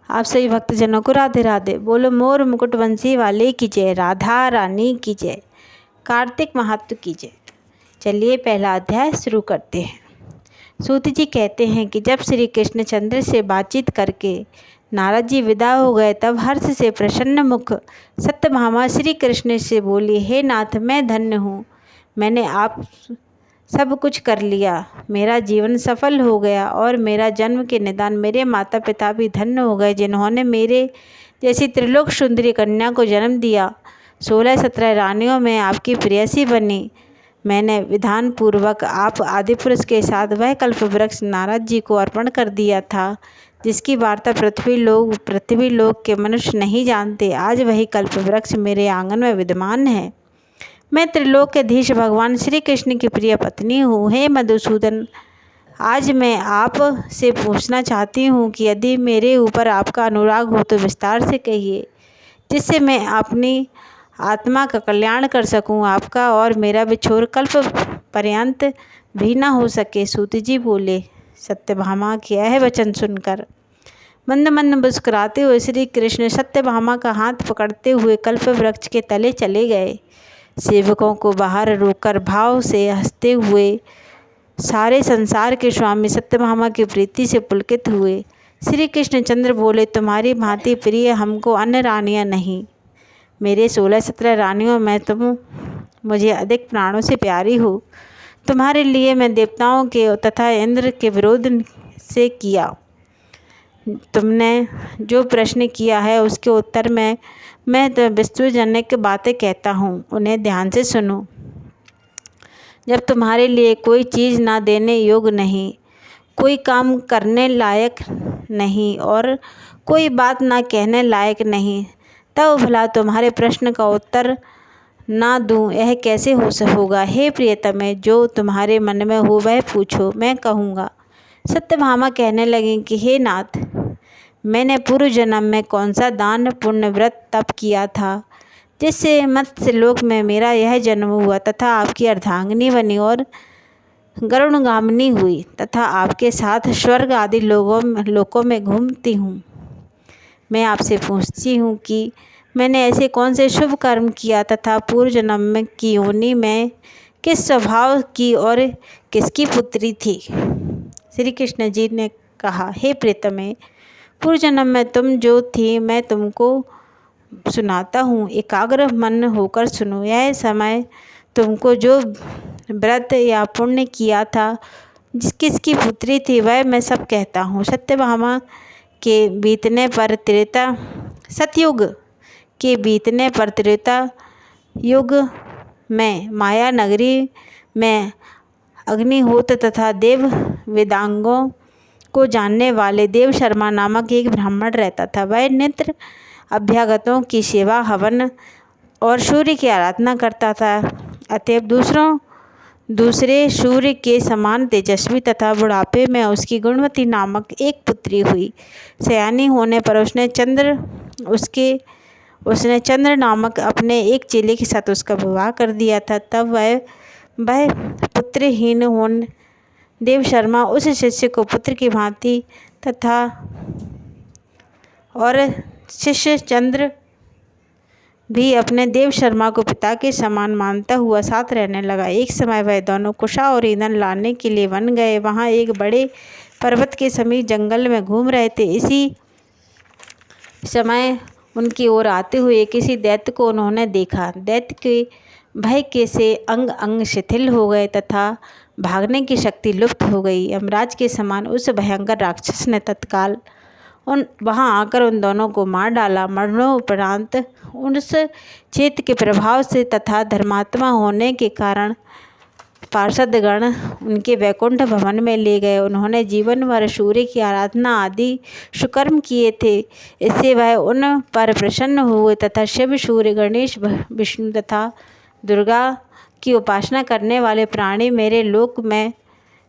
आप सभी भक्तजनों को राधे राधे। बोलो मोर मुकुट वंशी वाले की जय, राधा रानी की जय, कार्तिक महात्म की जय। चलिए पहला अध्याय शुरू करते हैं। सूत जी कहते हैं कि जब श्री कृष्णचंद्र से बातचीत करके नारद जी विदा हो गए, तब हर्ष से प्रसन्न मुख सत्यभामा श्री कृष्ण से बोली, हे नाथ, मैं धन्य हूँ, मैंने आप सब कुछ कर लिया, मेरा जीवन सफल हो गया और मेरा जन्म के निदान मेरे माता पिता भी धन्य हो गए, जिन्होंने मेरे जैसी त्रिलोक सुंदरी कन्या को जन्म दिया। 16-17 रानियों में आपकी प्रेयसी बनी। मैंने विधान पूर्वक आप आदिपुरुष के साथ वह कल्प वृक्ष नारद जी को अर्पण कर दिया था, जिसकी वार्ता पृथ्वी लोक के मनुष्य नहीं जानते। आज वही कल्प वृक्ष मेरे आंगन में विद्यमान है। मैं त्रिलोक के धीश भगवान श्री कृष्ण की प्रिय पत्नी हूँ। हे मधुसूदन, आज मैं आप से पूछना चाहती हूँ कि यदि मेरे ऊपर आपका अनुराग हो तो विस्तार से कहिए, जिससे मैं अपनी आत्मा का कल्याण कर सकूँ। आपका और मेरा विछोर कल्प पर्यंत भी न हो सके। सूत जी बोले। सत्यभामा के यह वचन सुनकर मंद मंद मुस्कुराते हुए श्री कृष्ण सत्यभामा का हाथ पकड़ते हुए कल्प वृक्ष के तले चले गए। सेवकों को बाहर रोककर भाव से हंसते हुए सारे संसार के स्वामी सत्यभामा की प्रीति से पुलकित हुए। श्री कृष्णचंद्र बोले, तुम्हारी भांति प्रिय हमको अन्य रानियां नहीं। मेरे 16-17 रानियों में तुम मुझे अधिक प्राणों से प्यारी हो। तुम्हारे लिए मैं देवताओं के तथा इंद्र के विरोध से किया। तुमने जो प्रश्न किया है उसके उत्तर में मैं तो विस्तृतजनक बातें कहता हूँ, उन्हें ध्यान से सुनो। जब तुम्हारे लिए कोई चीज़ ना देने योग्य नहीं, कोई काम करने लायक नहीं और कोई बात ना कहने लायक नहीं, तब भला तुम्हारे प्रश्न का उत्तर ना दूँ, यह कैसे होगा। हे प्रियतमे, जो तुम्हारे मन में हो वह पूछो, मैं कहूँगा। सत्यभामा कहने लगी कि हे नाथ, मैंने पूर्व जन्म में कौन सा दान पुण्य व्रत तप किया था, जिससे मत्स्य लोक में मेरा यह जन्म हुआ तथा आपकी अर्धांगिनी बनी और गरुणगामिनी हुई तथा आपके साथ स्वर्ग आदि लोकों में घूमती हूँ। मैं आपसे पूछती हूँ कि मैंने ऐसे कौन से शुभ कर्म किया तथा पूर्व जन्म में की योनि में किस स्वभाव की और किसकी पुत्री थी। श्री कृष्ण जी ने कहा, हे प्रीतमे, पूर्व जन्म में तुम जो थी मैं तुमको सुनाता हूँ, एकाग्र मन होकर सुनो। यह समय तुमको जो व्रत या पुण्य किया था, किसकी पुत्री थी, वह मैं सब कहता हूँ। सत्यभामा के बीतने पर सतयुग के बीतने पर त्रेता युग में माया नगरी में अग्निहोत्र तथा देव वेदांगों को जानने वाले देव शर्मा नामक एक ब्राह्मण रहता था। वह नित्य अभ्यागतों की सेवा, हवन और सूर्य की आराधना करता था। अतएव दूसरे सूर्य के समान तेजस्वी तथा बुढ़ापे में उसकी गुणवती नामक एक पुत्री हुई। सयानी होने पर उसने चंद्र नामक अपने एक चेले के साथ उसका विवाह कर दिया था। तब वह पुत्रहीन होने देव शर्मा उस शिष्य को पुत्र की भांति तथा और शिष्य चंद्र भी अपने देव शर्मा को पिता के समान मानता हुआ साथ रहने लगा। एक समय वह दोनों कुशा और ईंधन लाने के लिए वन गए। वहाँ एक बड़े पर्वत के समीप जंगल में घूम रहे थे। इसी समय उनकी ओर आते हुए किसी दैत्य को उन्होंने देखा। दैत्य के भय से अंग अंग शिथिल हो गए तथा भागने की शक्ति लुप्त हो गई। यमराज के समान उस भयंकर राक्षस ने तत्काल वहाँ आकर उन दोनों को मार डाला। मरणोपरांत उस चेत के प्रभाव से तथा धर्मात्मा होने के कारण पार्षदगण उनके वैकुंठ भवन में ले गए। उन्होंने जीवन भर सूर्य की आराधना आदि सुकर्म किए थे। इससे वह उन पर प्रसन्न हुए तथा शिव, सूर्य, गणेश, विष्णु तथा दुर्गा की उपासना करने वाले प्राणी मेरे लोक में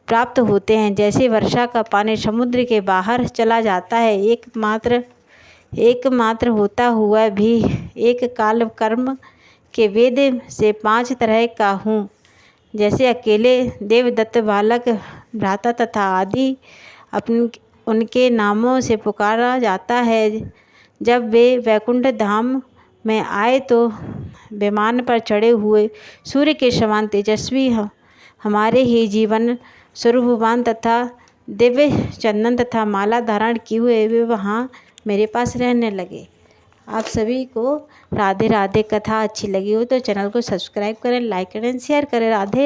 प्राप्त होते हैं। जैसे वर्षा का पानी समुद्र के बाहर चला जाता है, एकमात्र होता हुआ भी एक काल कर्म के वेद से 5 तरह का हूँ। जैसे अकेले देवदत्त, बालक, भ्राता तथा आदि उनके नामों से पुकारा जाता है। जब वे वैकुंठ धाम में आए तो विमान पर चढ़े हुए सूर्य के समान तेजस्वी हमारे ही जीवन स्वरूपवान तथा दिव्य चंदन तथा माला धारण किए हुए वे वहाँ मेरे पास रहने लगे। आप सभी को राधे राधे। कथा अच्छी लगी हो तो चैनल को सब्सक्राइब करें, लाइक करें, शेयर करें। राधे।